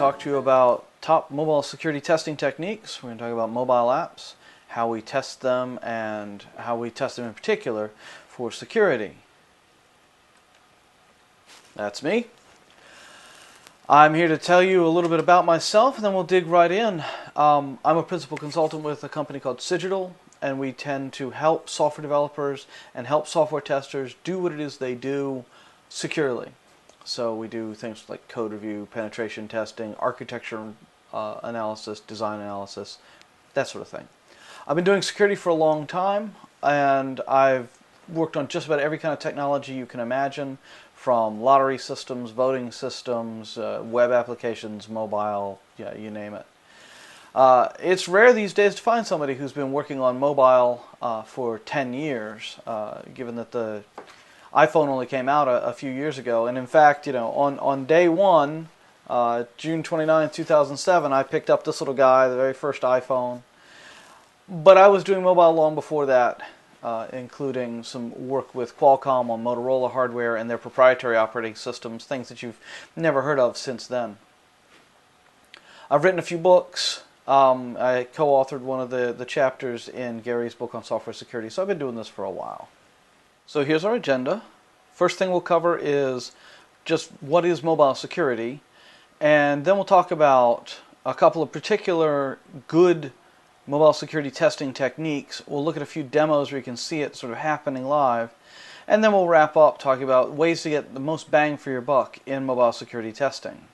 talk to you about top mobile security testing techniques. We're going to talk about mobile apps, how we test them, and how we test them in particular for security. That's me. I'm here to tell you a little bit about myself, and then we'll dig right in. I'm a principal consultant with a company called Cigital, and we tend to help software developers and help software testers do what it is they do securely. So we do things like code review, penetration testing, architecture analysis, design analysis, that sort of thing. I've been doing security for a long time, and I've worked on just about every kind of technology you can imagine, from lottery systems, voting systems, web applications, mobile, yeah, you name it. It's rare these days to find somebody who's been working on mobile for 10 years, given that the iPhone only came out a few years ago. And in fact, on day one, June 29, 2007, I picked up this little guy, the very first iPhone. But I was doing mobile long before that, including some work with Qualcomm on Motorola hardware and their proprietary operating systems, things that you've never heard of since then. I've written a few books. I co-authored one of the chapters in Gary's book on software security, so I've been doing this for a while. So here's our agenda. First thing we'll cover is just what is mobile security, and then we'll talk about a couple of particular good mobile security testing techniques. We'll look at a few demos where you can see it sort of happening live, and then we'll wrap up talking about ways to get the most bang for your buck in mobile security testing.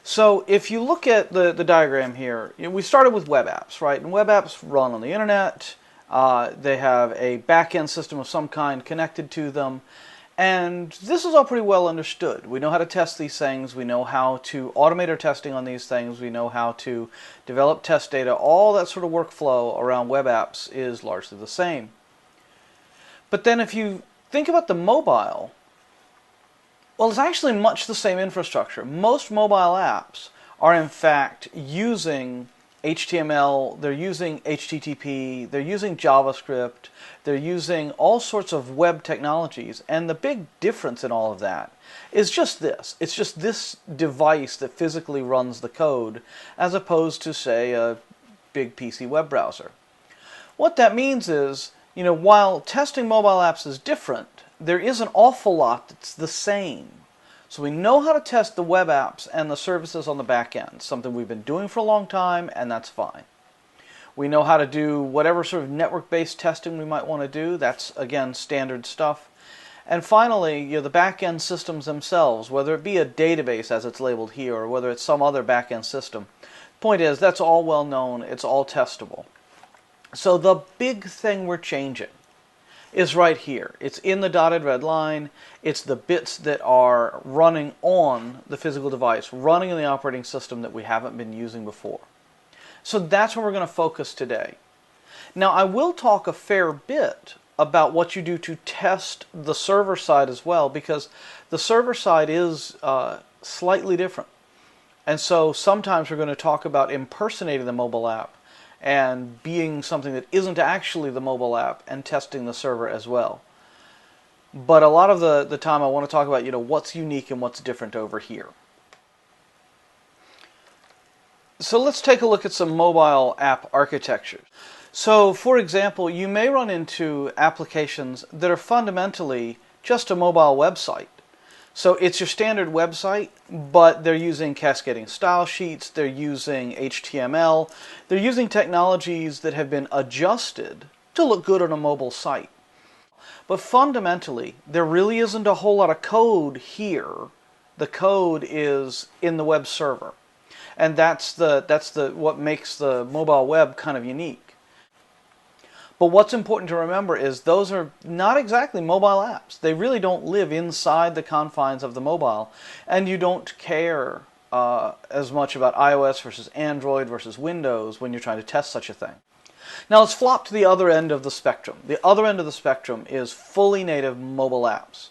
So if you look at the diagram here, we started with web apps, right? And web apps run on the internet. They have a back-end system of some kind connected to them. And this is all pretty well understood. We know how to test these things. We know how to automate our testing on these things. We know how to develop test data. All that sort of workflow around web apps is largely the same. But then if you think about the mobile, well, it's actually much the same infrastructure. Most mobile apps are in fact using HTML, they're using HTTP, they're using JavaScript, they're using all sorts of web technologies, and the big difference in all of that is just this. It's just this device that physically runs the code as opposed to, say, a big PC web browser. What that means is, while testing mobile apps is different, there is an awful lot that's the same. So we know how to test the web apps and the services on the back end, something we've been doing for a long time, and that's fine. We know how to do whatever sort of network-based testing we might want to do. That's, again, standard stuff. And finally, the back-end systems themselves, whether it be a database as it's labeled here, or whether it's some other back-end system. Point is, that's all well known. It's all testable. So the big thing we're changing is right here. It's in the dotted red line. It's the bits that are running on the physical device, running in the operating system that we haven't been using before. So that's where we're going to focus today. Now, I will talk a fair bit about what you do to test the server side as well, because the server side is slightly different. And so sometimes we're going to talk about impersonating the mobile app and being something that isn't actually the mobile app and testing the server as well. But a lot of the time I want to talk about what's unique and what's different over here. So let's take a look at some mobile app architectures. So for example, you may run into applications that are fundamentally just a mobile website. So it's your standard website, but they're using cascading style sheets, they're using HTML, they're using technologies that have been adjusted to look good on a mobile site. But fundamentally, there really isn't a whole lot of code here. The code is in the web server. And that's what makes the mobile web kind of unique. But what's important to remember is those are not exactly mobile apps. They really don't live inside the confines of the mobile, and you don't care as much about iOS versus Android versus Windows when you're trying to test such a thing. Now let's flop to the other end of the spectrum. The other end of the spectrum is fully native mobile apps.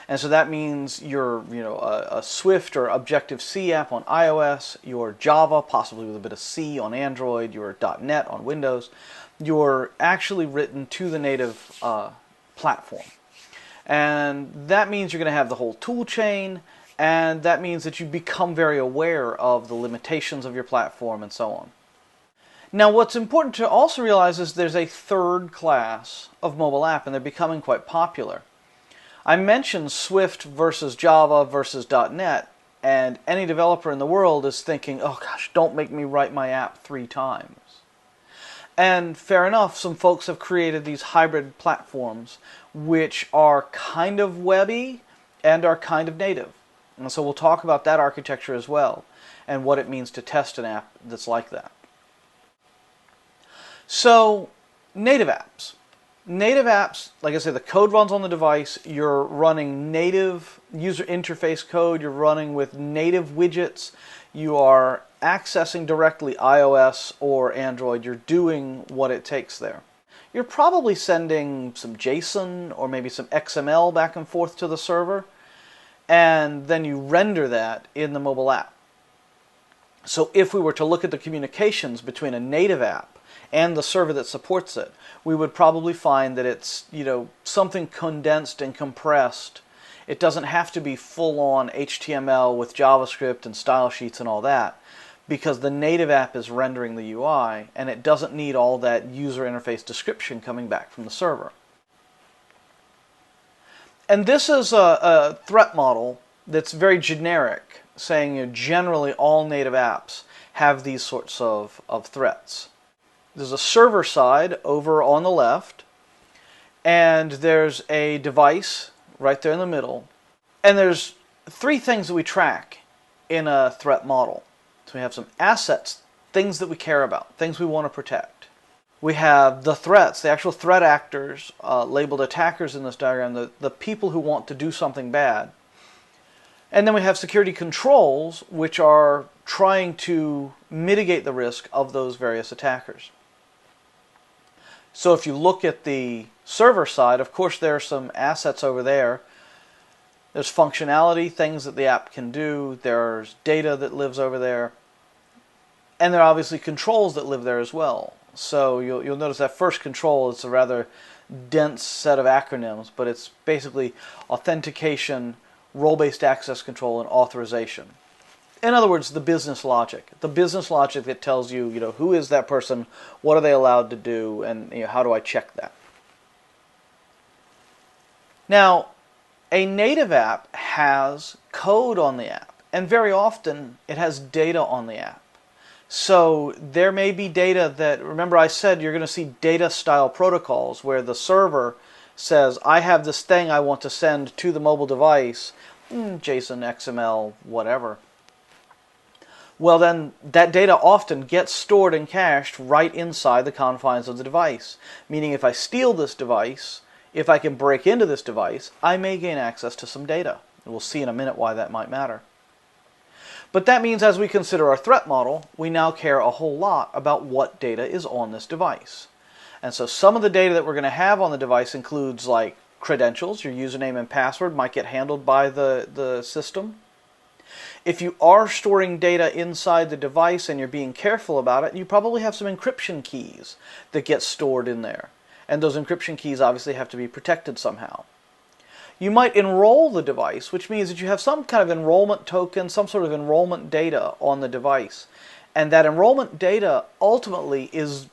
And so that means your a Swift or Objective-C app on iOS, your Java, possibly with a bit of C on Android, your .NET on Windows. You're actually written to the native platform. And that means you're going to have the whole tool chain, And that means that you become very aware of the limitations of your platform and so on. Now, what's important to also realize is there's a third class of mobile app, and they're becoming quite popular. I mentioned Swift versus Java versus .NET, and any developer in the world is thinking, oh gosh, don't make me write my app 3 times. And fair enough, some folks have created these hybrid platforms which are kind of webby and are kind of native. And so we'll talk about that architecture as well and what it means to test an app that's like that. So, native apps. Native apps, like I said, the code runs on the device. You're running native user interface code. You're running with native widgets. You are accessing directly iOS or Android. You're doing what it takes there. You're probably sending some JSON or maybe some XML back and forth to the server, and then you render that in the mobile app. So if we were to look at the communications between a native app and the server that supports it, we would probably find that it's, something condensed and compressed. It doesn't have to be full-on HTML with JavaScript and style sheets and all that, because the native app is rendering the UI, and it doesn't need all that user interface description coming back from the server. And this is a threat model that's very generic, saying generally all native apps have these sorts of threats. There's a server side over on the left, and there's a device right there in the middle. And there's 3 things that we track in a threat model. So we have some assets, things that we care about, things we want to protect. We have the threats, the actual threat actors, labeled attackers in this diagram, the people who want to do something bad. And then we have security controls, which are trying to mitigate the risk of those various attackers. So if you look at the server side, of course there are some assets over there. There's functionality, things that the app can do. There's data that lives over there. And there are obviously controls that live there as well. So you'll notice that first control is a rather dense set of acronyms, but it's basically authentication, role-based access control, and authorization. In other words, the business logic. The business logic that tells you, who is that person, what are they allowed to do, and how do I check that? Now, a native app has code on the app, and very often it has data on the app. So there may be data that, remember I said you're going to see data style protocols where the server says, I have this thing I want to send to the mobile device, JSON, XML, whatever. Well then, that data often gets stored and cached right inside the confines of the device. Meaning if I steal this device, if I can break into this device, I may gain access to some data. And we'll see in a minute why that might matter. But that means as we consider our threat model, we now care a whole lot about what data is on this device. And so some of the data that we're going to have on the device includes like credentials, your username and password might get handled by the system. If you are storing data inside the device and you're being careful about it, you probably have some encryption keys that get stored in there. And those encryption keys obviously have to be protected somehow. You might enroll the device, which means that you have some kind of enrollment token, some sort of enrollment data on the device. And that enrollment data ultimately is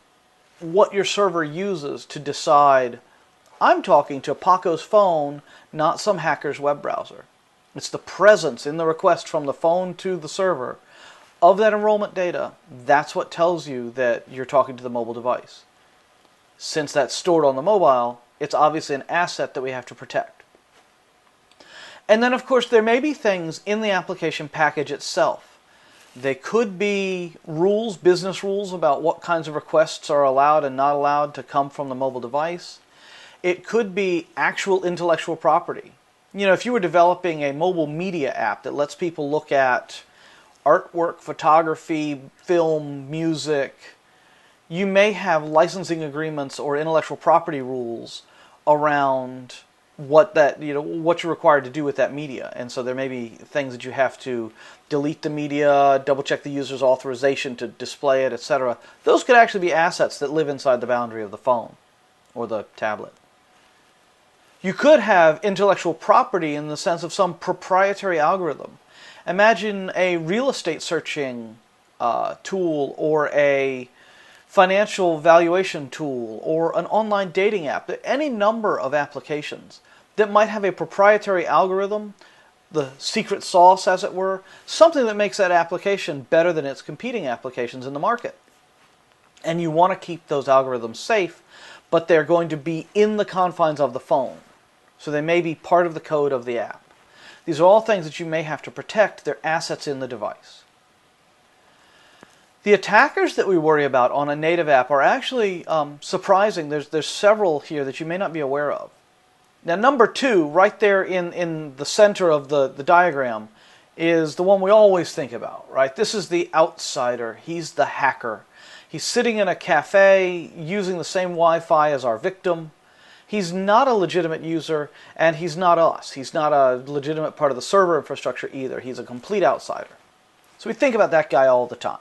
what your server uses to decide, I'm talking to Paco's phone, not some hacker's web browser. It's the presence in the request from the phone to the server of that enrollment data. That's what tells you that you're talking to the mobile device. Since that's stored on the mobile, it's obviously an asset that we have to protect. And then, of course, there may be things in the application package itself. They could be rules, business rules about what kinds of requests are allowed and not allowed to come from the mobile device. It could be actual intellectual property. If you were developing a mobile media app that lets people look at artwork, photography, film, music, you may have licensing agreements or intellectual property rules around what you're required to do with that media. And so there may be things that you have to delete the media, double check the user's authorization to display it, etc. Those could actually be assets that live inside the boundary of the phone or the tablet. You could have intellectual property in the sense of some proprietary algorithm. Imagine a real estate searching tool, or a financial valuation tool, or an online dating app, any number of applications that might have a proprietary algorithm, the secret sauce as it were, something that makes that application better than its competing applications in the market. And you want to keep those algorithms safe, but they're going to be in the confines of the phone. So they may be part of the code of the app. These are all things that you may have to protect. They're assets in the device. The attackers that we worry about on a native app are actually surprising. There's several here that you may not be aware of. Now, number 2, right there in the center of the diagram, is the one we always think about, right? This is the outsider. He's the hacker. He's sitting in a cafe using the same Wi-Fi as our victim. He's not a legitimate user, and he's not us. He's not a legitimate part of the server infrastructure either. He's a complete outsider. So we think about that guy all the time.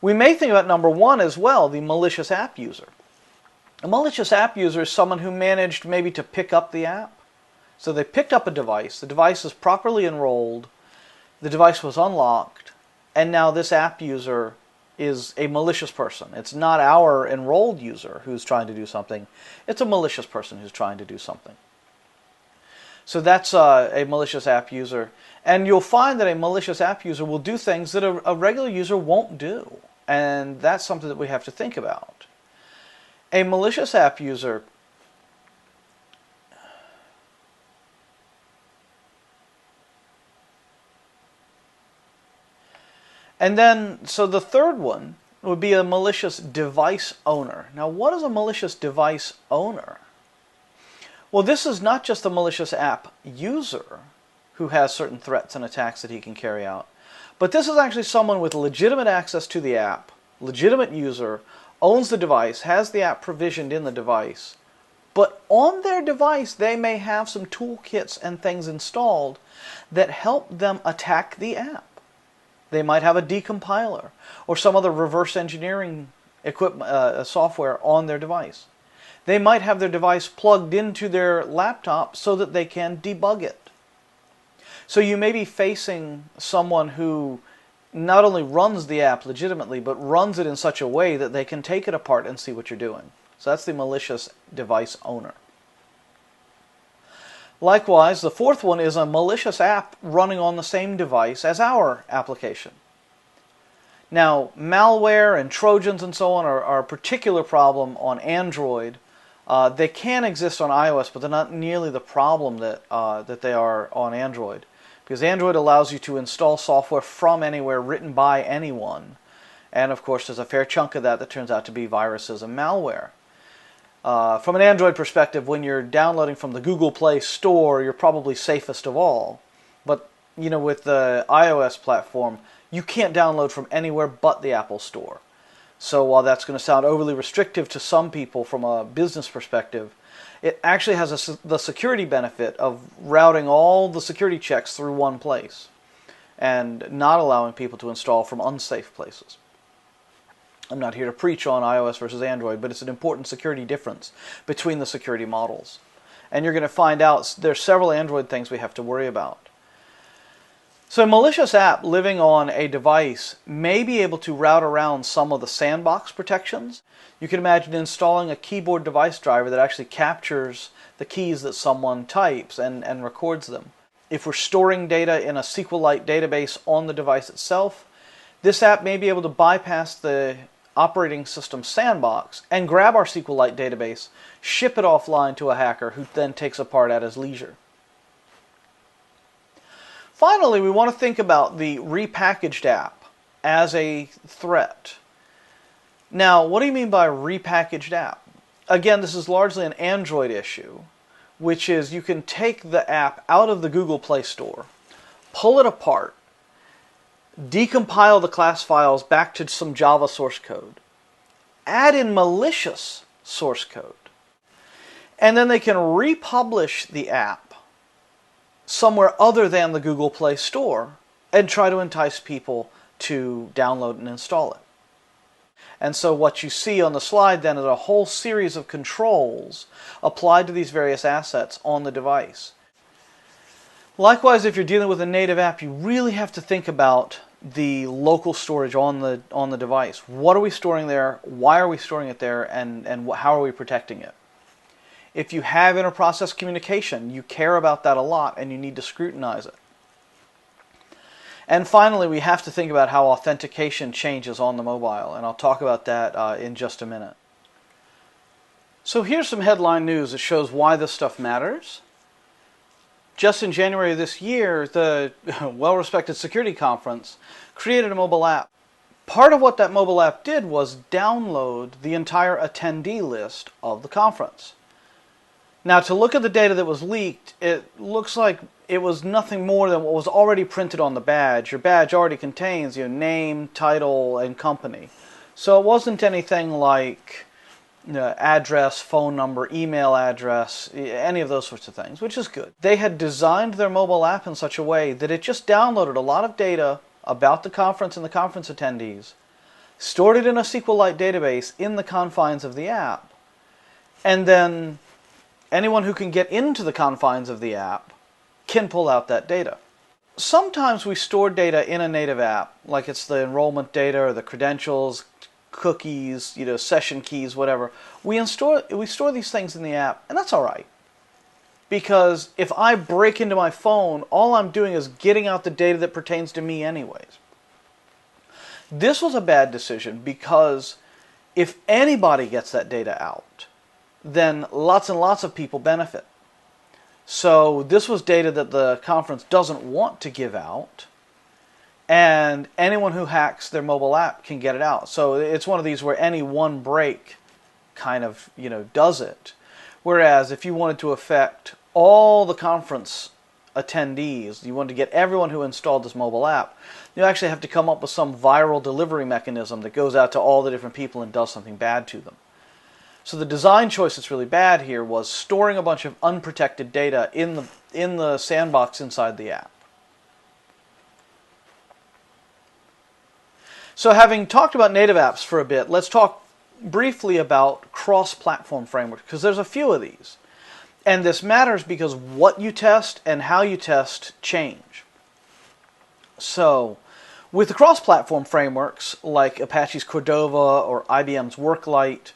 We may think about number 1 as well, the malicious app user. A malicious app user is someone who managed maybe to pick up the app. So they picked up a device, the device is properly enrolled, the device was unlocked, and now this app user is a malicious person. It's not our enrolled user who's trying to do something, it's a malicious person who's trying to do something. So that's a malicious app user. And you'll find that a malicious app user will do things that a regular user won't do. And that's something that we have to think about. A malicious app user and then, so the third one would be a malicious device owner. Now, what is a malicious device owner? Well, this is not just a malicious app user who has certain threats and attacks that he can carry out, but this is actually someone with legitimate access to the app, legitimate user, owns the device, has the app provisioned in the device, but on their device they may have some toolkits and things installed that help them attack the app. They might have a decompiler or some other reverse engineering equipment, software on their device. They might have their device plugged into their laptop so that they can debug it. So you may be facing someone who not only runs the app legitimately, but runs it in such a way that they can take it apart and see what you're doing. So that's the malicious device owner. Likewise, the fourth one is a malicious app running on the same device as our application. Now, malware and Trojans and so on are a particular problem on Android. They can exist on iOS, but they're not nearly the problem that they are on Android. Because Android allows you to install software from anywhere, written by anyone. And of course, there's a fair chunk of that turns out to be viruses and malware. From an Android perspective, when you're downloading from the Google Play Store, you're probably safest of all. But with the iOS platform, you can't download from anywhere but the Apple Store. So while that's going to sound overly restrictive to some people from a business perspective, it actually has the security benefit of routing all the security checks through one place and not allowing people to install from unsafe places. I'm not here to preach on iOS versus Android, but it's an important security difference between the security models. And you're going to find out there's several Android things we have to worry about. So a malicious app living on a device may be able to route around some of the sandbox protections. You can imagine installing a keyboard device driver that actually captures the keys that someone types and records them. If we're storing data in a SQLite database on the device itself, this app may be able to bypass the operating system sandbox and grab our SQLite database, ship it offline to a hacker who then takes apart at his leisure. Finally, we want to think about the repackaged app as a threat. Now, what do you mean by repackaged app? Again, this is largely an Android issue, which is you can take the app out of the Google Play Store, pull it apart, decompile the class files back to some Java source code, add in malicious source code, and then they can republish the app somewhere other than the Google Play Store and try to entice people to download and install it. And so what you see on the slide then is a whole series of controls applied to these various assets on the device. Likewise, if you're dealing with a native app, you really have to think about the local storage on the device. What are we storing there? Why are we storing it there? And how are we protecting it? If you have inter-process communication, you care about that a lot and you need to scrutinize it. And finally, we have to think about how authentication changes on the mobile, and I'll talk about that in just a minute. So here's some headline news that shows why this stuff matters. Just in January of this year, the well-respected security conference created a mobile app. Part of what that mobile app did was download the entire attendee list of the conference. Now, to look at the data that was leaked, it looks like it was nothing more than what was already printed on the badge. Your badge already contains your name, title, and company. So it wasn't anything like address, phone number, email address, any of those sorts of things, which is good. They had designed their mobile app in such a way that it just downloaded a lot of data about the conference and the conference attendees, stored it in a SQLite database in the confines of the app, and then anyone who can get into the confines of the app can pull out that data. Sometimes we store data in a native app, like it's the enrollment data or the credentials, cookies, session keys, whatever. We store these things in the app, and that's all right. Because if I break into my phone, all I'm doing is getting out the data that pertains to me anyways. This was a bad decision because if anybody gets that data out, then lots and lots of people benefit. So this was data that the conference doesn't want to give out, and anyone who hacks their mobile app can get it out. So it's one of these where any one break kind of, does it. Whereas if you wanted to affect all the conference attendees, you wanted to get everyone who installed this mobile app, you actually have to come up with some viral delivery mechanism that goes out to all the different people and does something bad to them. So the design choice that's really bad here was storing a bunch of unprotected data in the sandbox inside the app. So having talked about native apps for a bit, let's talk briefly about cross-platform frameworks, because there's a few of these. And this matters because what you test and how you test change. So with the cross-platform frameworks like Apache's Cordova or IBM's Worklight,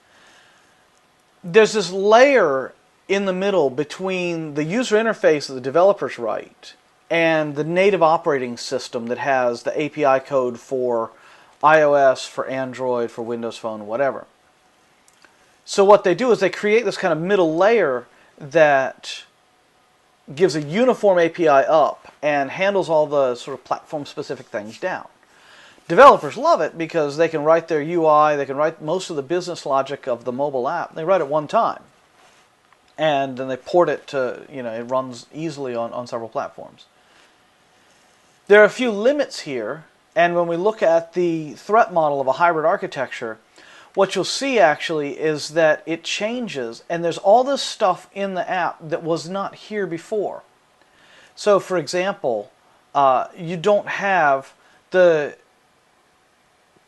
there's this layer in the middle between the user interface that the developers write and the native operating system that has the API code for iOS, for Android, for Windows Phone, whatever. So what they do is they create this kind of middle layer that gives a uniform API up and handles all the sort of platform-specific things down. Developers love it because they can write their UI, they can write most of the business logic of the mobile app. They write it one time. And then they port it to, it runs easily on several platforms. There are a few limits here, and when we look at the threat model of a hybrid architecture, what you'll see actually is that it changes, and there's all this stuff in the app that was not here before. So, for example, you don't have the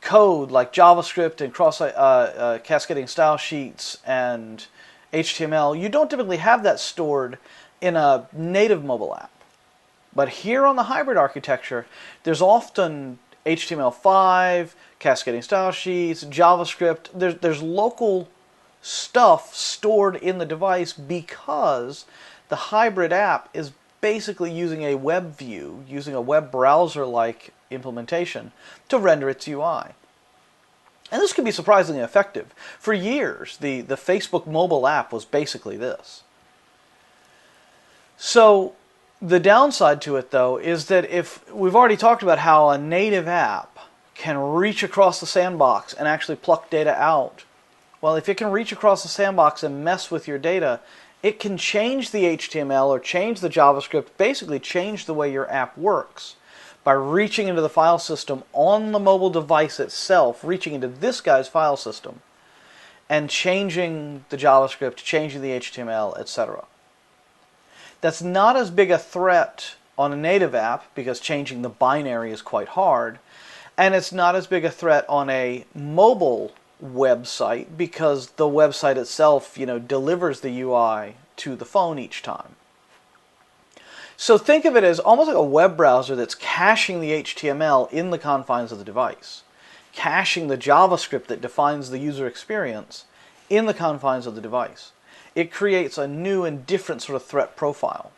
code like JavaScript and cascading style sheets and HTML. You don't typically have that stored in a native mobile app. But here on the hybrid architecture, there's often HTML5, cascading style sheets, JavaScript. There's local stuff stored in the device because the hybrid app is basically using a web view, using a web browser-like implementation to render its UI. And this can be surprisingly effective. For years, the Facebook mobile app was basically this. So the downside to it, though, is that if we've already talked about how a native app can reach across the sandbox and actually pluck data out. Well, if it can reach across the sandbox and mess with your data, it can change the HTML or change the JavaScript, basically change the way your app works by reaching into the file system on the mobile device itself, reaching into this guy's file system, and changing the JavaScript, changing the HTML, etc. That's not as big a threat on a native app because changing the binary is quite hard And it's not as big a threat on a mobile website because the website itself, delivers the UI to the phone each time. So think of it as almost like a web browser that's caching the HTML in the confines of the device, caching the JavaScript that defines the user experience in the confines of the device. It creates a new and different sort of threat profile.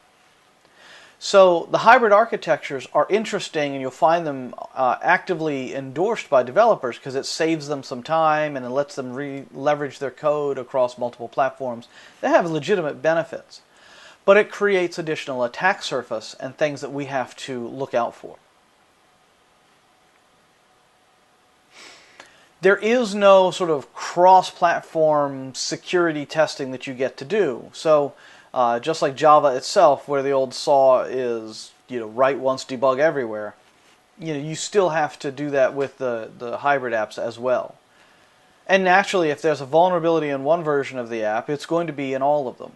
So the hybrid architectures are interesting, and you'll find them actively endorsed by developers because it saves them some time and it lets them leverage their code across multiple platforms. They have legitimate benefits, but it creates additional attack surface and things that we have to look out for. There is no sort of cross-platform security testing that you get to do. So just like Java itself, where the old saw is, write once, debug everywhere, you still have to do that with the hybrid apps as well. And naturally, if there's a vulnerability in one version of the app, it's going to be in all of them.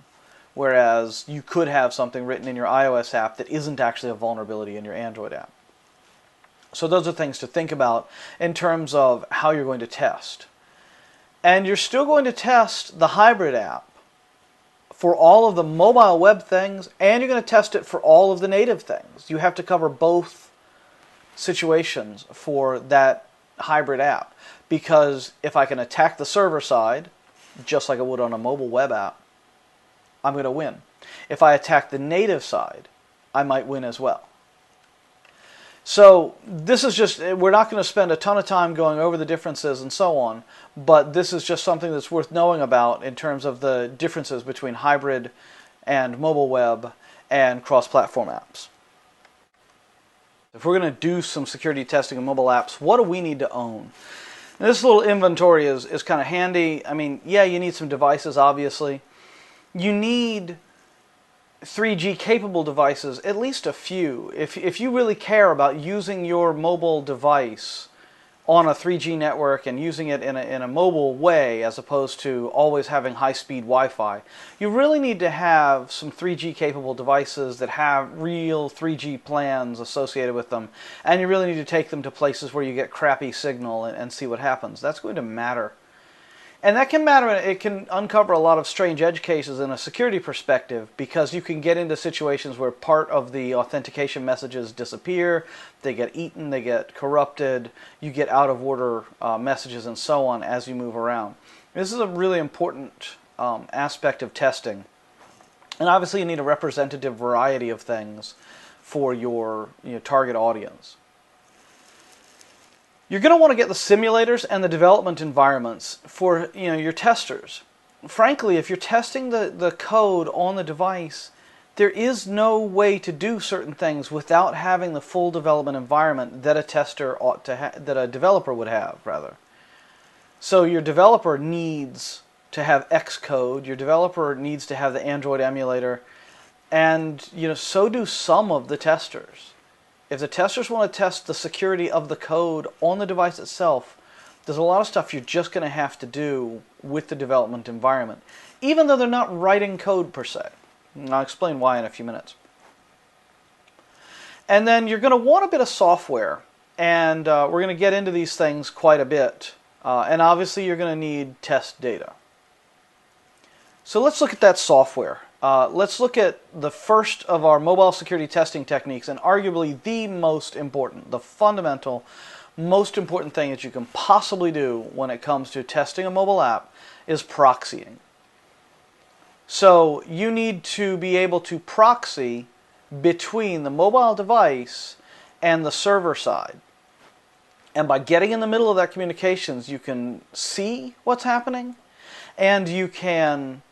Whereas you could have something written in your iOS app that isn't actually a vulnerability in your Android app. So those are things to think about in terms of how you're going to test. And you're still going to test the hybrid app for all of the mobile web things, and you're going to test it for all of the native things. You have to cover both situations for that hybrid app. Because if I can attack the server side, just like I would on a mobile web app, I'm going to win. If I attack the native side, I might win as well. So this is just, we're not going to spend a ton of time going over the differences and so on, but this is just something that's worth knowing about in terms of the differences between hybrid and mobile web and cross-platform apps. If we're going to do some security testing in mobile apps, what do we need to own? Now, this little inventory is kind of handy. I mean, yeah, you need some devices, obviously. You need 3G capable devices, at least a few. If you really care about using your mobile device on a 3G network and using it in a mobile way as opposed to always having high-speed Wi-Fi, you really need to have some 3G capable devices that have real 3G plans associated with them, and you really need to take them to places where you get crappy signal and see what happens. That's going to matter. And that can matter, it can uncover a lot of strange edge cases in a security perspective because you can get into situations where part of the authentication messages disappear, they get eaten, they get corrupted, you get out of order messages and so on as you move around. This is a really important aspect of testing. And obviously you need a representative variety of things for your target audience. You're going to want to get the simulators and the development environments for your testers. Frankly, if you're testing the code on the device, there is no way to do certain things without having the full development environment that a tester ought to that a developer would have, rather. So your developer needs to have Xcode, your developer needs to have the Android emulator, and so do some of the testers. If the testers want to test the security of the code on the device itself, there's a lot of stuff you're just going to have to do with the development environment, even though they're not writing code per se. And I'll explain why in a few minutes. And then you're going to want a bit of software, and we're going to get into these things quite a bit. And obviously you're going to need test data. So let's look at that software. Let's look at the first of our mobile security testing techniques, and arguably the most important, the fundamental, most important thing that you can possibly do when it comes to testing a mobile app is proxying. So you need to be able to proxy between the mobile device and the server side. And by getting in the middle of that communications, you can see what's happening, and you can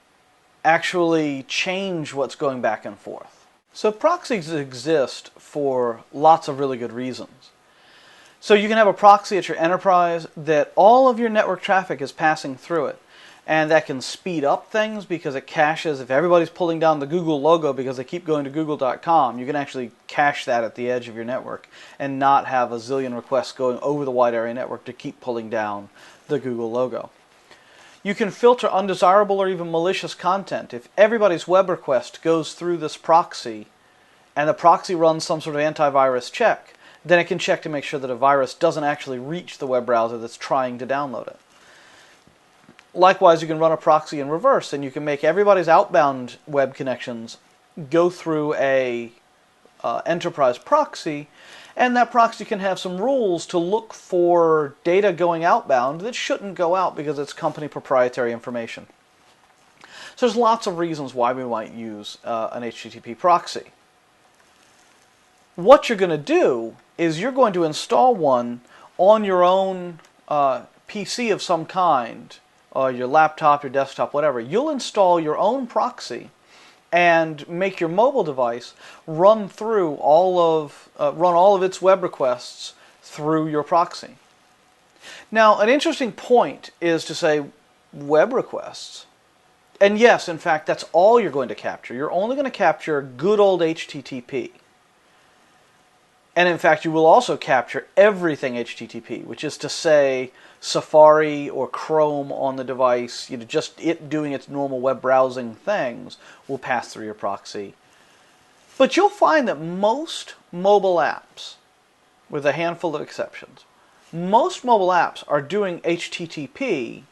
actually change what's going back and forth. So proxies exist for lots of really good reasons. So you can have a proxy at your enterprise that all of your network traffic is passing through it. And that can speed up things because it caches. If everybody's pulling down the Google logo because they keep going to google.com, you can actually cache that at the edge of your network and not have a zillion requests going over the wide area network to keep pulling down the Google logo. You can filter undesirable or even malicious content. If everybody's web request goes through this proxy and the proxy runs some sort of antivirus check, then it can check to make sure that a virus doesn't actually reach the web browser that's trying to download it. Likewise, you can run a proxy in reverse, and you can make everybody's outbound web connections go through a enterprise proxy, and that proxy can have some rules to look for data going outbound that shouldn't go out because it's company proprietary information. So there's lots of reasons why we might use an HTTP proxy. What you're going to do is you're going to install one on your own PC of some kind, or your laptop, your desktop, whatever. You'll install your own proxy and make your mobile device run through all of its web requests through your proxy. Now, an interesting point is to say web requests. And yes, in fact, that's all you're going to capture. You're only going to capture good old HTTP. And in fact, you will also capture everything HTTP, which is to say Safari or Chrome on the device, just it doing its normal web browsing things will pass through your proxy. But you'll find that most mobile apps, with a handful of exceptions, most mobile apps are doing HTTP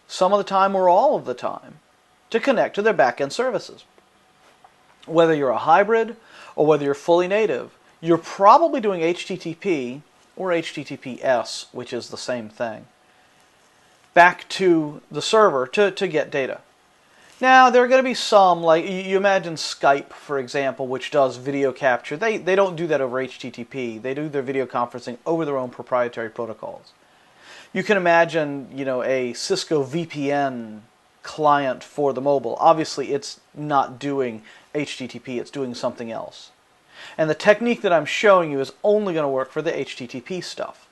some of the time or all of the time to connect to their backend services. Whether you're a hybrid or whether you're fully native, you're probably doing HTTP or HTTPS, which is the same thing, back to the server to get data. Now, there are going to be some, like you imagine Skype, for example, which does video capture. They don't do that over HTTP. They do their video conferencing over their own proprietary protocols. You can imagine, a Cisco VPN client for the mobile. Obviously, it's not doing HTTP. It's doing something else. And the technique that I'm showing you is only going to work for the HTTP stuff.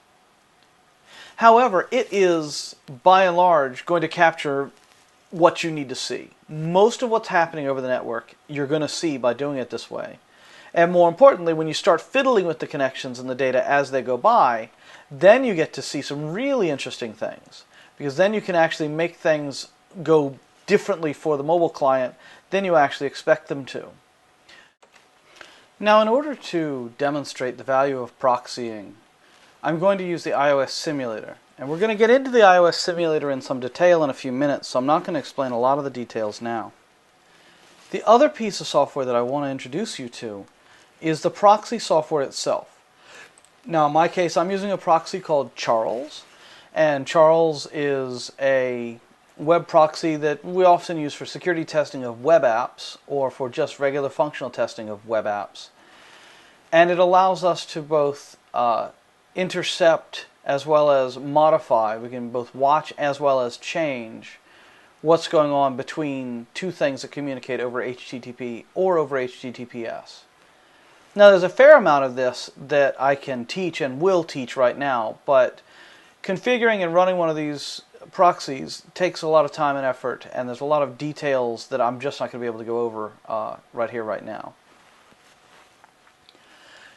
However, it is, by and large, going to capture what you need to see. Most of what's happening over the network, you're going to see by doing it this way. And more importantly, when you start fiddling with the connections and the data as they go by, then you get to see some really interesting things. Because then you can actually make things go differently for the mobile client than you actually expect them to. Now, in order to demonstrate the value of proxying, I'm going to use the iOS simulator. And we're going to get into the iOS simulator in some detail in a few minutes, so I'm not going to explain a lot of the details now. The other piece of software that I want to introduce you to is the proxy software itself. Now, in my case, I'm using a proxy called Charles, and Charles is a web proxy that we often use for security testing of web apps or for just regular functional testing of web apps. And it allows us to both intercept as well as modify. We can both watch as well as change what's going on between two things that communicate over HTTP or over HTTPS. Now, there's a fair amount of this that I can teach and will teach right now, but configuring and running one of these proxies takes a lot of time and effort, and there's a lot of details that I'm just not going to be able to go over right here, right now.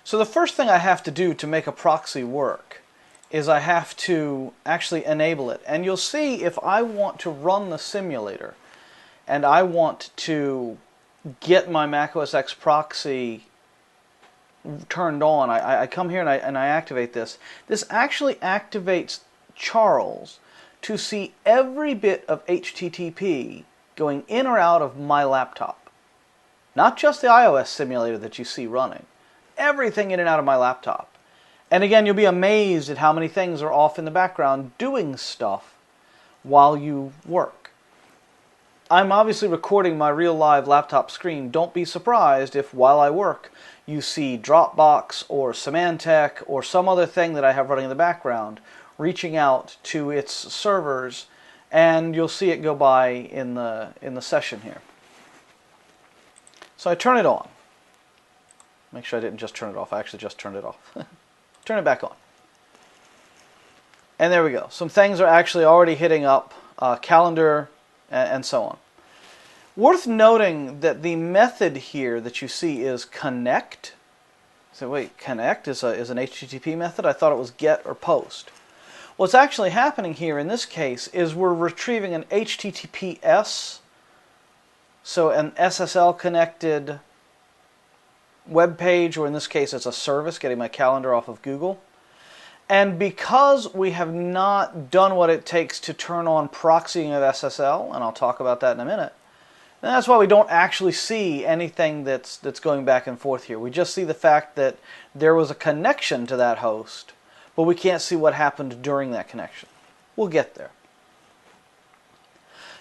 So the first thing I have to do to make a proxy work is I have to actually enable it. And you'll see if I want to run the simulator and I want to get my Mac OS X proxy turned on, I come here and I activate this. This actually activates Charles to see every bit of HTTP going in or out of my laptop. Not just the iOS simulator that you see running. Everything in and out of my laptop. And again, you'll be amazed at how many things are off in the background doing stuff while you work. I'm obviously recording my real live laptop screen. Don't be surprised if while I work you see Dropbox or Symantec or some other thing that I have running in the background reaching out to its servers, and you'll see it go by in the session here. So I turn it on. Make sure I didn't just turn it off. I actually just turned it off. Turn it back on. And there we go. Some things are actually already hitting up, calendar, and so on. Worth noting that the method here that you see is connect. So wait, connect is an HTTP method? I thought it was get or post. What's actually happening here in this case is we're retrieving an HTTPS, so an SSL connected web page, or in this case it's a service, getting my calendar off of Google. And because we have not done what it takes to turn on proxying of SSL, and I'll talk about that in a minute, and that's why we don't actually see anything that's going back and forth here. We just see the fact that there was a connection to that host, but we can't see what happened during that connection. We'll get there.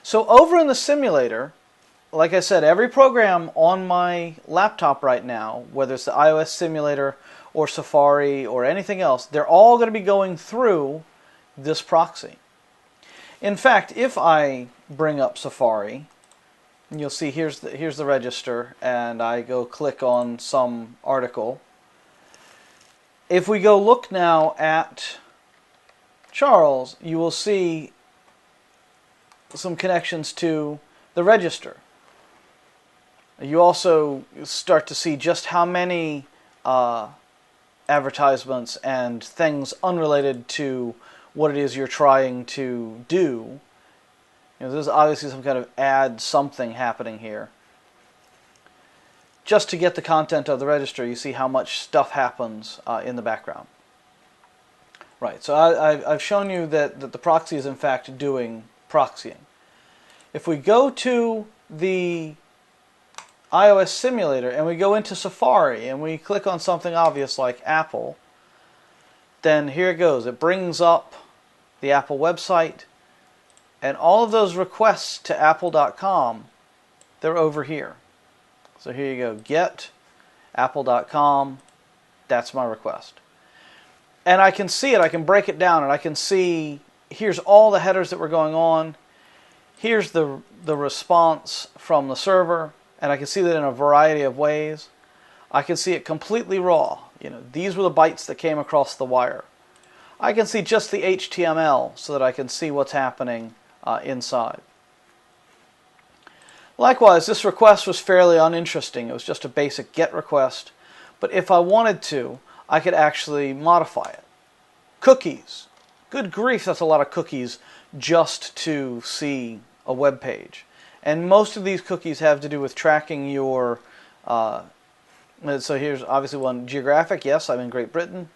So over in the simulator, like I said, every program on my laptop right now, whether it's the iOS simulator or Safari or anything else, they're all going to be going through this proxy. In fact, if I bring up Safari, you'll see here's the register, and I go click on some article. If we go look now at Charles, you will see some connections to the register. You also start to see just how many advertisements and things unrelated to what it is you're trying to do. There's obviously some kind of ad something happening here. Just to get the content of the register, you see how much stuff happens in the background. Right, so I've shown you that the proxy is in fact doing proxying. If we go to the iOS simulator and we go into Safari and we click on something obvious like Apple, then here it goes. It brings up the Apple website, and all of those requests to apple.com, they're over here. So here you go, get apple.com, that's my request. And I can see it, I can break it down, and I can see, here's all the headers that were going on, here's the response from the server, and I can see that in a variety of ways. I can see it completely raw. These were the bytes that came across the wire. I can see just the HTML so that I can see what's happening inside. Likewise, this request was fairly uninteresting. It was just a basic GET request. But if I wanted to, I could actually modify it. Cookies. Good grief, that's a lot of cookies just to see a web page. And most of these cookies have to do with tracking your... so here's obviously one, geographic. Yes, I'm in Great Britain.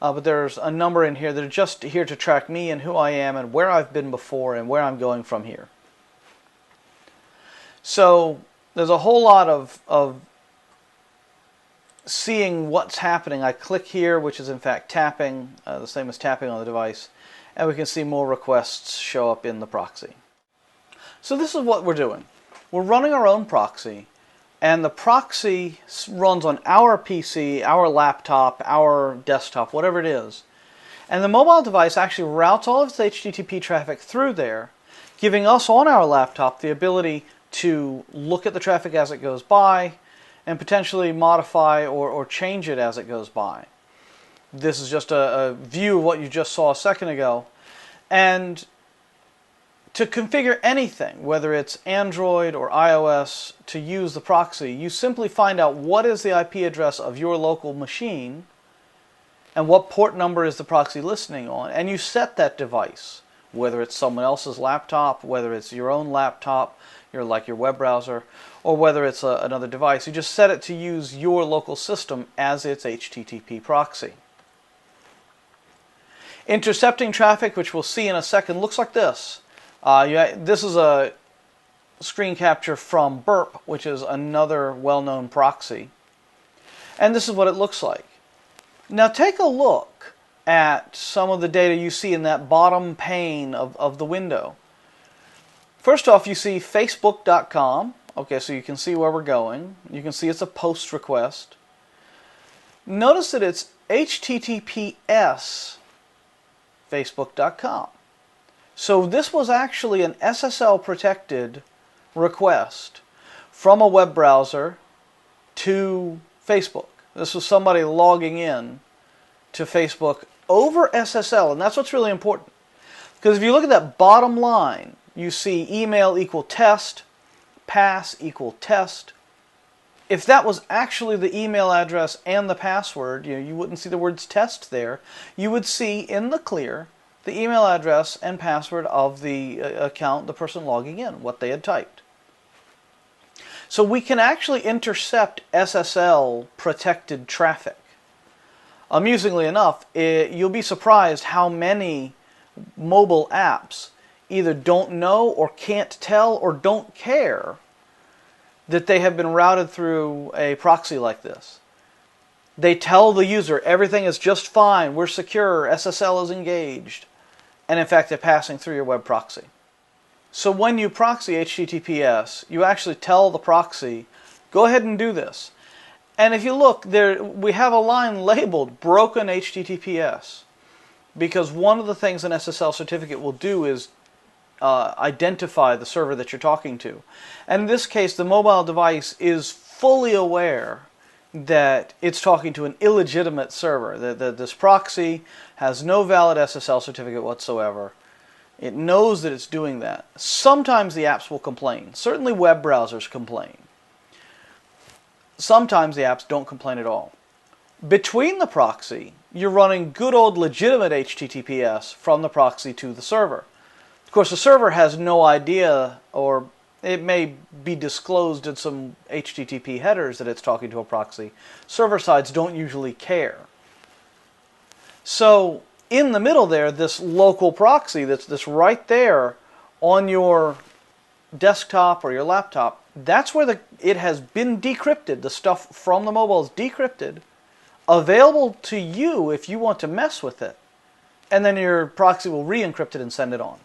But there's a number in here that are just here to track me and who I am and where I've been before and where I'm going from here. So there's a whole lot of seeing what's happening. I click here, which is in fact tapping, the same as tapping on the device, and we can see more requests show up in the proxy. So this is what we're doing. We're running our own proxy, and the proxy runs on our PC, our laptop, our desktop, whatever it is. And the mobile device actually routes all of its HTTP traffic through there, giving us on our laptop the ability to look at the traffic as it goes by and potentially modify or change it as it goes by. This is just a view of what you just saw a second ago. And to configure anything, whether it's Android or iOS, to use the proxy, you simply find out what is the IP address of your local machine and what port number is the proxy listening on, and you set that device, whether it's someone else's laptop, whether it's your own laptop, like your web browser, or whether it's another device. You just set it to use your local system as its HTTP proxy. Intercepting traffic, which we'll see in a second, looks like this. This is a screen capture from Burp, which is another well-known proxy. And this is what it looks like. Now take a look at some of the data you see in that bottom pane of the window. First off, you see Facebook.com. Okay, so you can see where we're going. You can see it's a post request. Notice that it's HTTPS Facebook.com. So this was actually an SSL protected request from a web browser to Facebook. This was somebody logging in to Facebook over SSL, and that's what's really important. Because if you look at that bottom line, you see email equal test, pass equal test. If that was actually the email address and the password, you wouldn't see the words test there. You would see in the clear the email address and password of the account, the person logging in, what they had typed. So So we can actually intercept SSL protected traffic. Amusingly enough, you'll be surprised how many mobile apps either don't know or can't tell or don't care that they have been routed through a proxy like this. They tell the user everything is just fine, we're secure, SSL is engaged, and in fact they're passing through your web proxy. So when you proxy HTTPS, you actually tell the proxy, go ahead and do this. And if you look, there we have a line labeled broken HTTPS, because one of the things an SSL certificate will do is identify the server that you're talking to. And in this case, the mobile device is fully aware that it's talking to an illegitimate server, that this proxy has no valid SSL certificate whatsoever. It knows that it's doing that. Sometimes the apps will complain. Certainly web browsers complain. Sometimes the apps don't complain at all. Between the proxy, you're running good old legitimate HTTPS from the proxy to the server. Of course, the server has no idea, or it may be disclosed in some HTTP headers that it's talking to a proxy. Server sides don't usually care. So in the middle there, this local proxy that's right there on your desktop or your laptop, that's where it has been decrypted. The stuff from the mobile is decrypted, available to you if you want to mess with it. And then your proxy will re-encrypt it and send it on.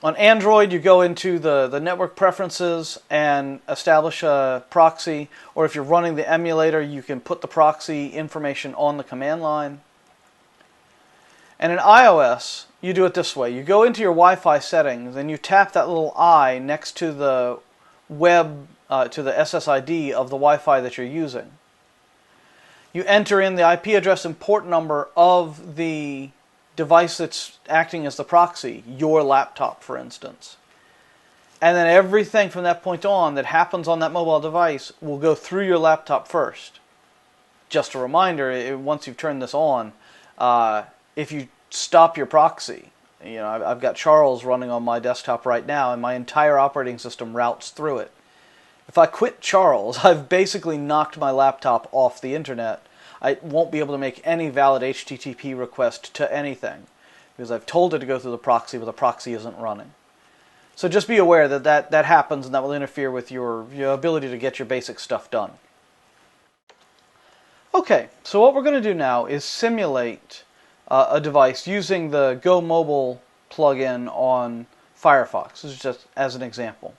On Android, you go into the network preferences and establish a proxy, or if you're running the emulator, you can put the proxy information on the command line. And in iOS, you do it this way. You go into your Wi-Fi settings and you tap that little I next to the to the SSID of the Wi-Fi that you're using. You enter in the IP address and port number of the device that's acting as the proxy, your laptop, for instance. And then everything from that point on that happens on that mobile device will go through your laptop first. Just a reminder, once you've turned this on, if you stop your proxy, I've got Charles running on my desktop right now, and my entire operating system routes through it. If I quit Charles, I've basically knocked my laptop off the internet. I won't be able to make any valid HTTP request to anything because I've told it to go through the proxy, but the proxy isn't running. So just be aware that happens, and that will interfere with your ability to get your basic stuff done. Okay, so what we're going to do now is simulate a device using the Go Mobile plugin on Firefox. This is just as an example.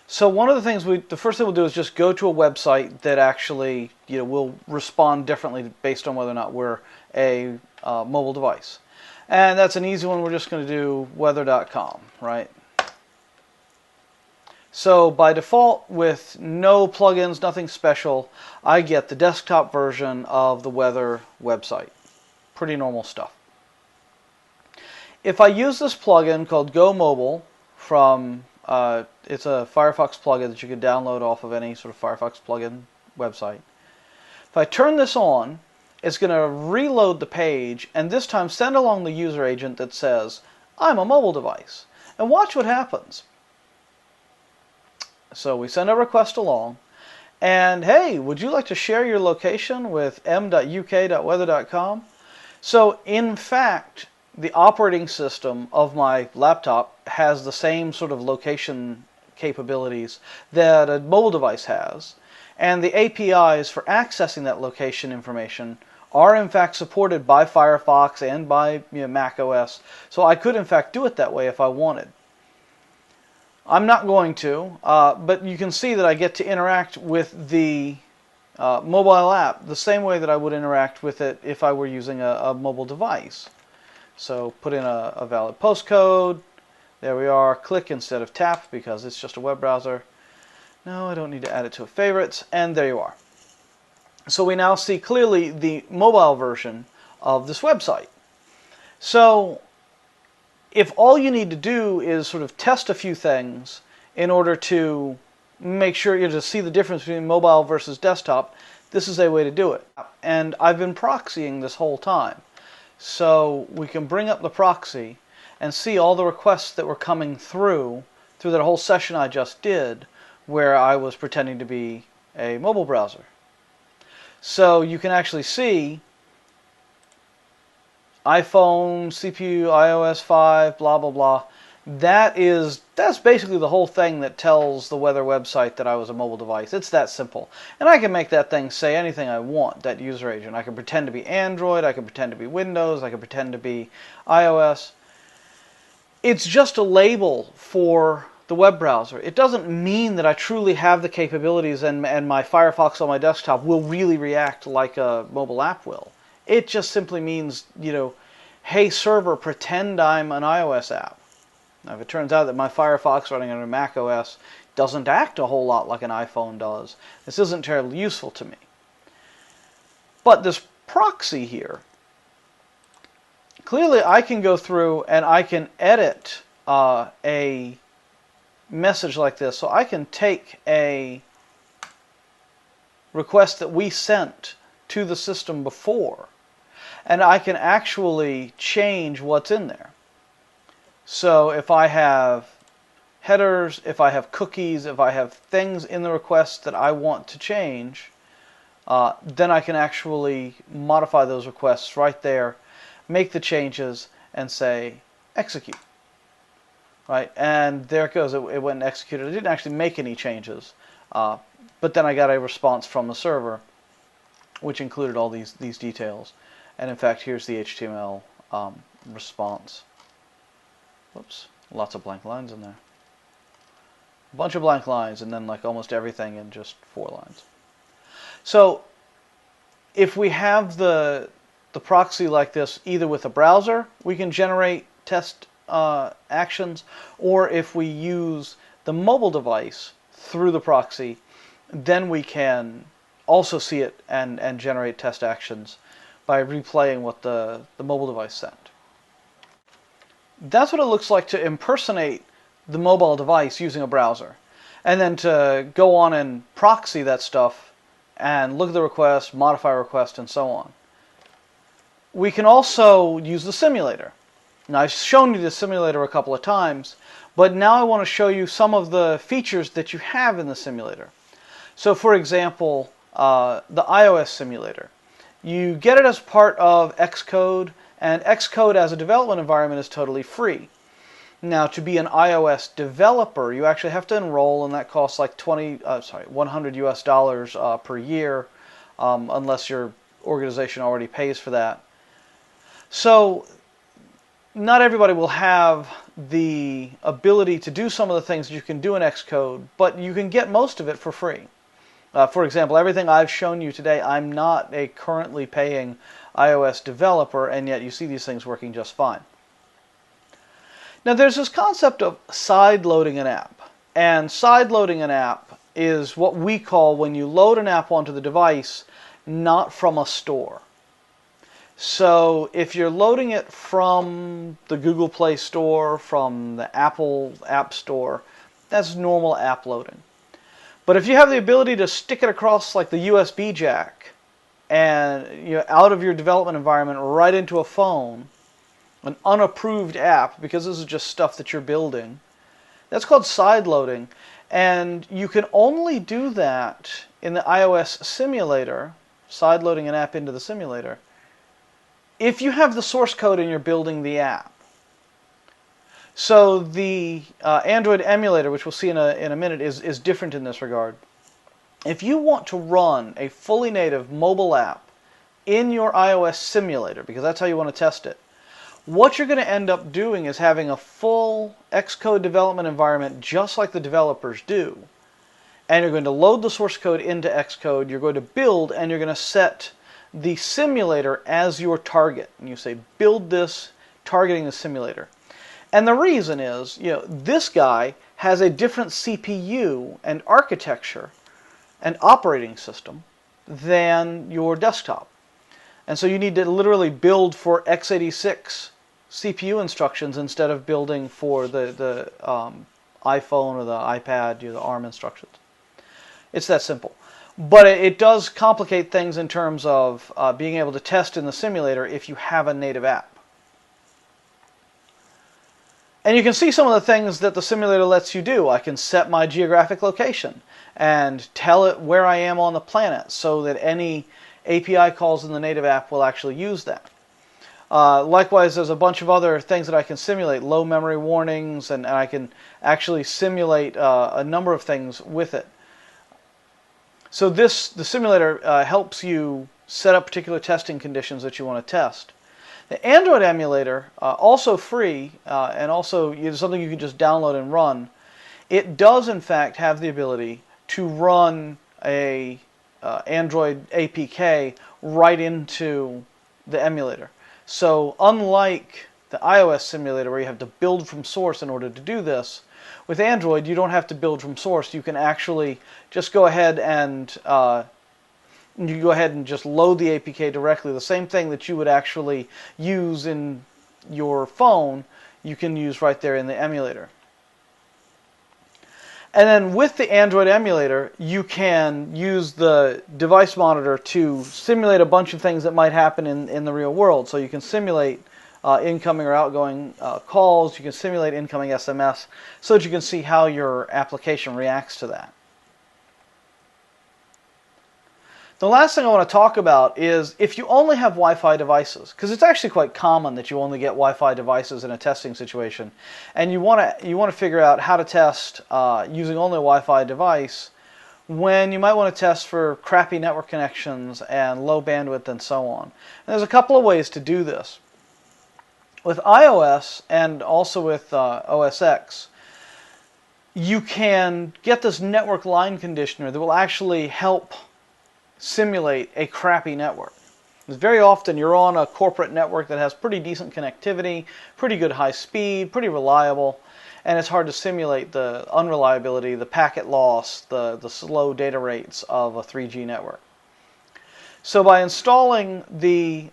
So one of the things the first thing we'll do is just go to a website that actually will respond differently based on whether or not we're a mobile device. And that's an easy one. We're just going to do weather.com, right? So by default, with no plugins, nothing special, I get the desktop version of the weather website. Pretty normal stuff. If I use this plugin called Go Mobile from it's a Firefox plugin that you can download off of any sort of Firefox plugin website. If I turn this on, it's going to reload the page and this time send along the user agent that says, I'm a mobile device. And watch what happens. So we send a request along, and hey, would you like to share your location with m.uk.weather.com? So in fact, the operating system of my laptop has the same sort of location capabilities that a mobile device has, and the APIs for accessing that location information are in fact supported by Firefox and by Mac OS, so I could in fact do it that way if I wanted. I'm not going to, but you can see that I get to interact with the mobile app the same way that I would interact with it if I were using a mobile device. So put in a valid postcode. There we are. Click instead of tap because it's just a web browser. No, I don't need to add it to a favorites. And there you are. So we now see clearly the mobile version of this website. So if all you need to do is sort of test a few things in order to make sure you just see the difference between mobile versus desktop, this is a way to do it. And I've been proxying this whole time. So we can bring up the proxy and see all the requests that were coming through through that whole session I just did where I was pretending to be a mobile browser. So you can actually see iPhone, CPU, iOS 5, blah, blah, blah. That's basically the whole thing that tells the weather website that I was a mobile device. It's that simple. And I can make that thing say anything I want, that user agent. I can pretend to be Android, I can pretend to be Windows, I can pretend to be iOS. It's just a label for the web browser. It doesn't mean that I truly have the capabilities and my Firefox on my desktop will really react like a mobile app will. It just simply means, hey server, pretend I'm an iOS app. Now if it turns out that my Firefox running under Mac OS doesn't act a whole lot like an iPhone does, this isn't terribly useful to me. But this proxy here, clearly I can go through and I can edit a message like this. So I can take a request that we sent to the system before, and I can actually change what's in there. So if I have headers, if I have cookies, if I have things in the request that I want to change, then I can actually modify those requests right there, make the changes, and say execute. Right, and there it goes. It went and executed. I didn't actually make any changes, but then I got a response from the server, which included all these details. And in fact, here's the HTML response. Whoops, lots of blank lines in there. A bunch of blank lines, and then like almost everything in just 4 lines. So if we have the proxy like this, either with a browser, we can generate test actions, or if we use the mobile device through the proxy, then we can also see it and generate test actions by replaying what the mobile device sent. That's what it looks like to impersonate the mobile device using a browser, and then to go on and proxy that stuff and look at the request, modify a request, and so on. We can also use the simulator. Now, I've shown you the simulator a couple of times, but now I want to show you some of the features that you have in the simulator. So, for example, the iOS simulator. You get it as part of Xcode, and Xcode as a development environment is totally free. Now, to be an iOS developer, you actually have to enroll, and that costs like $100 US per year, unless your organization already pays for that. So not everybody will have the ability to do some of the things that you can do in Xcode, but you can get most of it for free. For example, everything I've shown you today, I'm not a currently paying iOS developer, and yet you see these things working just fine. Now there's this concept of side-loading an app, and side-loading an app is what we call when you load an app onto the device not from a store. So if you're loading it from the Google Play Store, from the Apple App Store, that's normal app loading. But if you have the ability to stick it across like the USB jack and out of your development environment right into a phone, an unapproved app, because this is just stuff that you're building, that's called side loading. And you can only do that in the iOS simulator, side loading an app into the simulator, if you have the source code and you're building the app. So the Android emulator, which we'll see in a minute, is different in this regard. If you want to run a fully native mobile app in your iOS simulator, because that's how you want to test it, what you're going to end up doing is having a full Xcode development environment just like the developers do. And you're going to load the source code into Xcode, you're going to build, and you're going to set the simulator as your target. And you say, build this, targeting the simulator. And the reason is, this guy has a different CPU and architecture and operating system than your desktop. And so you need to literally build for x86 CPU instructions instead of building for the iPhone or the iPad, the ARM instructions. It's that simple. But it does complicate things in terms of being able to test in the simulator if you have a native app. And you can see some of the things that the simulator lets you do. I can set my geographic location and tell it where I am on the planet so that any API calls in the native app will actually use that. Likewise, there's a bunch of other things that I can simulate, low memory warnings, and I can actually simulate a number of things with it. So the simulator helps you set up particular testing conditions that you want to test. The Android emulator, also free, and also something you can just download and run, it does in fact have the ability to run a Android APK right into the emulator. So unlike the iOS simulator where you have to build from source in order to do this, with Android you don't have to build from source. You can actually just go ahead and just load the APK directly. The same thing that you would actually use in your phone, you can use right there in the emulator. And then with the Android emulator, you can use the device monitor to simulate a bunch of things that might happen in the real world. So you can simulate incoming or outgoing calls, you can simulate incoming SMS, so that you can see how your application reacts to that. The last thing I want to talk about is if you only have Wi-Fi devices, because it's actually quite common that you only get Wi-Fi devices in a testing situation, and you want to figure out how to test using only a Wi-Fi device when you might want to test for crappy network connections and low bandwidth and so on. And there's a couple of ways to do this. With iOS and also with OS X, you can get this network line conditioner that will actually help simulate a crappy network. Because very often you're on a corporate network that has pretty decent connectivity, pretty good high speed, pretty reliable, and it's hard to simulate the unreliability, the packet loss, the slow data rates of a 3G network. So by installing the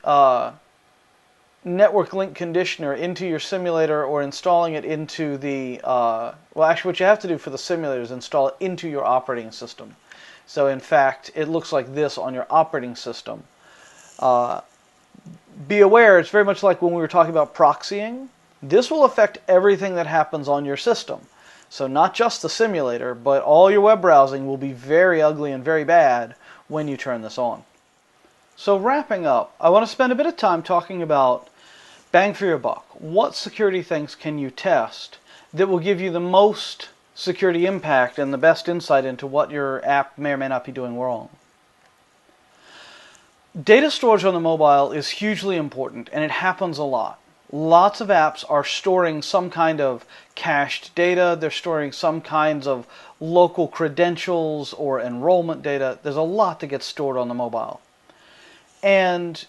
network link conditioner into your simulator or installing it into the, well actually what you have to do for the simulator is install it into your operating system. So in fact, it looks like this on your operating system. Be aware, it's very much like when we were talking about proxying. This will affect everything that happens on your system. So not just the simulator, but all your web browsing will be very ugly and very bad when you turn this on. So wrapping up, I want to spend a bit of time talking about bang for your buck. What security things can you test that will give you the most security impact and the best insight into what your app may or may not be doing wrong? Data storage on the mobile is hugely important, and it happens a lot. Lots of apps are storing some kind of cached data. They're storing some kinds of local credentials or enrollment data. There's a lot that gets stored on the mobile. And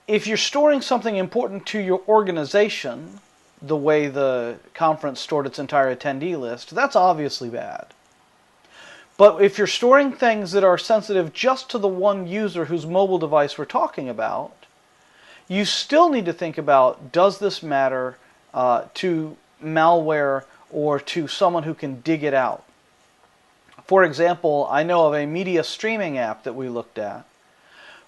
if you're storing something important to your organization, the way the conference stored its entire attendee list, that's obviously bad. But if you're storing things that are sensitive just to the one user whose mobile device we're talking about, you still need to think about, does this matter to malware or to someone who can dig it out? For example, I know of a media streaming app that we looked at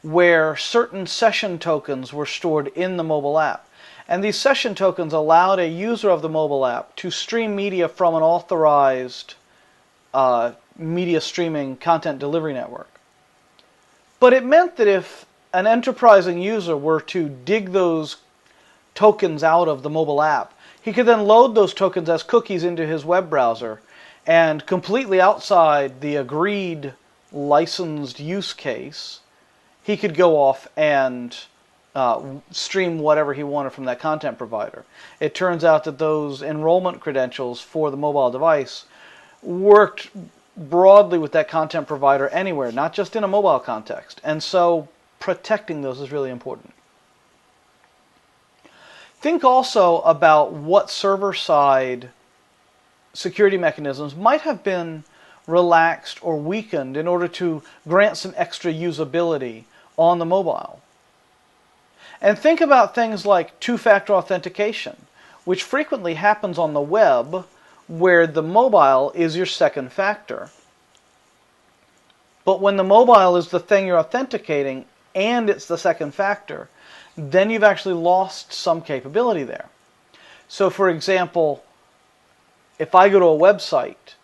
where certain session tokens were stored in the mobile app. And these session tokens allowed a user of the mobile app to stream media from an authorized media streaming content delivery network. But it meant that if an enterprising user were to dig those tokens out of the mobile app, he could then load those tokens as cookies into his web browser, and completely outside the agreed licensed use case, he could go off and stream whatever he wanted from that content provider. It turns out that those enrollment credentials for the mobile device worked broadly with that content provider anywhere, not just in a mobile context. And so protecting those is really important. Think also about what server-side security mechanisms might have been relaxed or weakened in order to grant some extra usability on the mobile. And think about things like two-factor authentication, which frequently happens on the web where the mobile is your second factor. But when the mobile is the thing you're authenticating and it's the second factor, then you've actually lost some capability there. So for example, if I go to a website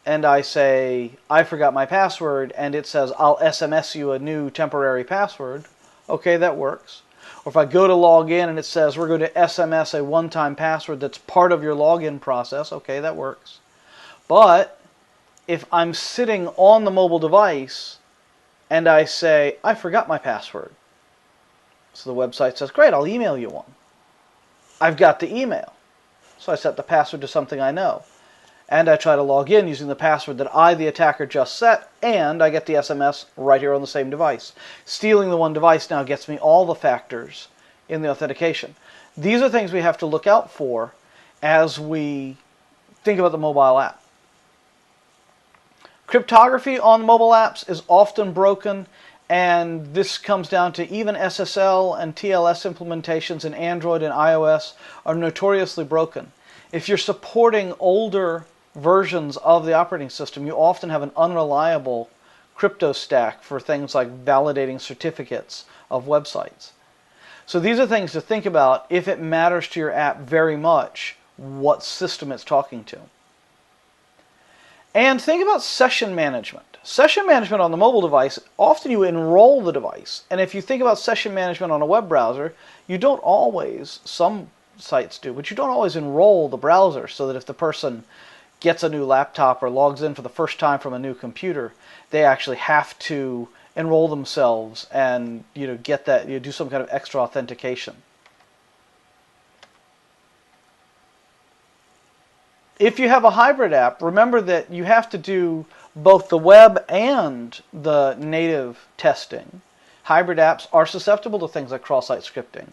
and I say, I forgot my password, and it says, I'll SMS you a new temporary password, okay, that works. Or if I go to log in and it says, we're going to SMS a one-time password that's part of your login process, okay, that works. But if I'm sitting on the mobile device and I say, I forgot my password, so the website says, great, I'll email you one. I've got the email. So I set the password to something I know. And I try to log in using the password that I, the attacker, just set, and I get the SMS right here on the same device. Stealing the one device now gets me all the factors in the authentication. These are things we have to look out for as we think about the mobile app. Cryptography on mobile apps is often broken, and this comes down to even SSL and TLS implementations in Android and iOS are notoriously broken. If you're supporting older versions of the operating system, you often have an unreliable crypto stack for things like validating certificates of websites. So these are things to think about if it matters to your app very much what system it's talking to. And think about session management. Session management on the mobile device, often you enroll the device. And if you think about session management on a web browser, you don't always, some sites do, but you don't always enroll the browser so that if the person gets a new laptop or logs in for the first time from a new computer, they actually have to enroll themselves and get that, do some kind of extra authentication. If you have a hybrid app, remember that you have to do both the web and the native testing. Hybrid apps are susceptible to things like cross-site scripting.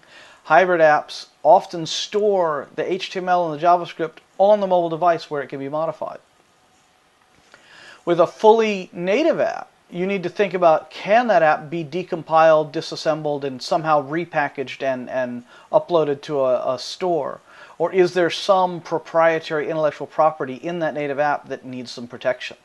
Hybrid apps often store the HTML and the JavaScript on the mobile device where it can be modified. With a fully native app, you need to think about, can that app be decompiled, disassembled, and somehow repackaged and uploaded to a store? Or is there some proprietary intellectual property in that native app that needs some protection?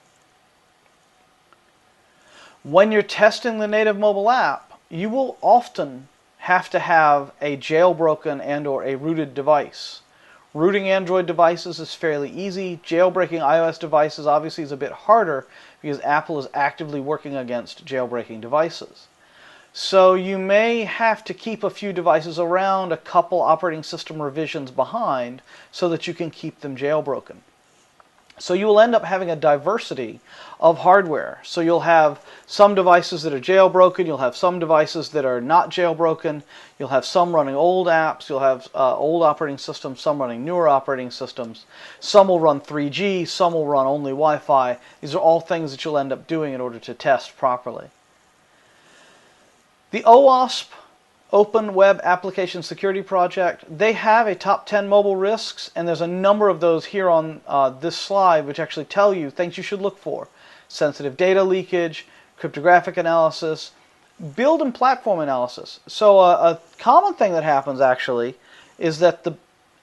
When you're testing the native mobile app, you will often have to have a jailbroken and or a rooted device. Rooting Android devices is fairly easy. Jailbreaking iOS devices obviously is a bit harder because Apple is actively working against jailbreaking devices. So you may have to keep a few devices around, a couple operating system revisions behind, so that you can keep them jailbroken. So you will end up having a diversity of hardware. So you'll have some devices that are jailbroken, you'll have some devices that are not jailbroken, you'll have some running old apps, you'll have old operating systems, some running newer operating systems. Some will run 3G, some will run only Wi-Fi. These are all things that you'll end up doing in order to test properly. The OWASP, Open Web Application Security Project, they have a top 10 mobile risks, and there's a number of those here on this slide which actually tell you things you should look for. Sensitive data leakage, cryptographic analysis, build and platform analysis. So a common thing that happens actually is that the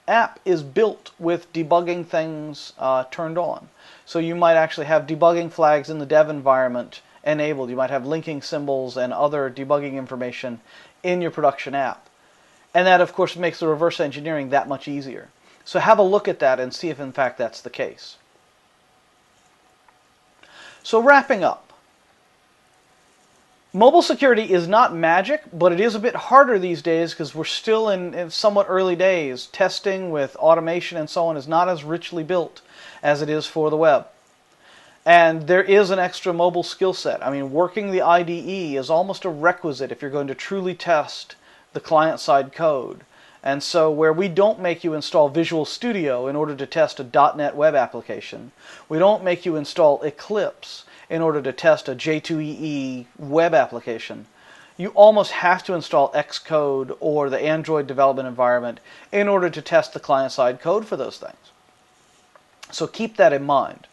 app is built with debugging things turned on. So you might actually have debugging flags in the dev environment enabled. You might have linking symbols and other debugging information in your production app. And that, of course, makes the reverse engineering that much easier. So have a look at that and see if, in fact, that's the case. So wrapping up. Mobile security is not magic, but it is a bit harder these days because we're still in somewhat early days. Testing with automation and so on is not as richly built as it is for the web. And there is an extra mobile skill set. I mean, working the IDE is almost a requisite if you're going to truly test the client-side code. And so where we don't make you install Visual Studio in order to test a .NET web application, we don't make you install Eclipse in order to test a J2EE web application, you almost have to install Xcode or the Android development environment in order to test the client-side code for those things. So keep that in mind.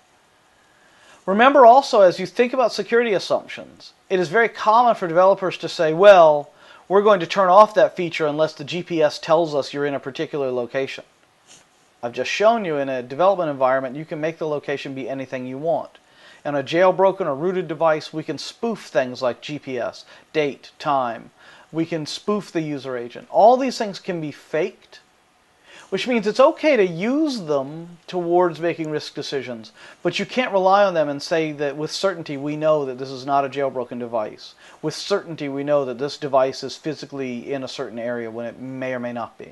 Remember also, as you think about security assumptions, it is very common for developers to say, well, we're going to turn off that feature unless the GPS tells us you're in a particular location. I've just shown you in a development environment you can make the location be anything you want. On a jailbroken or rooted device, we can spoof things like GPS, date, time. We can spoof the user agent. All these things can be faked. which means it's okay to use them towards making risk decisions, but you can't rely on them and say that with certainty we know that this is not a jailbroken device. With certainty we know that this device is physically in a certain area when it may or may not be.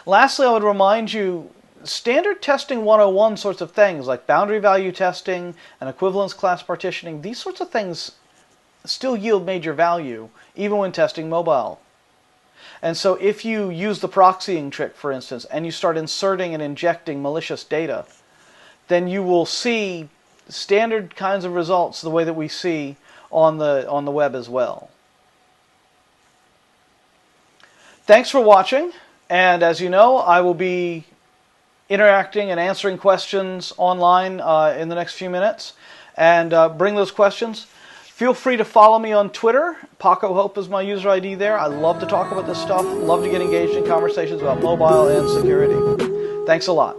Lastly, I would remind you, standard testing 101 sorts of things like boundary value testing and equivalence class partitioning, these sorts of things still yield major value even when testing mobile. And so if you use the proxying trick, for instance, and you start inserting and injecting malicious data, then you will see standard kinds of results the way that we see on the web as well. Thanks for watching, and as you know, I will be interacting and answering questions online in the next few minutes, and bring those questions. Feel free to follow me on Twitter. Paco Hope is my user ID there. I love to talk about this stuff. Love to get engaged in conversations about mobile and security. Thanks a lot.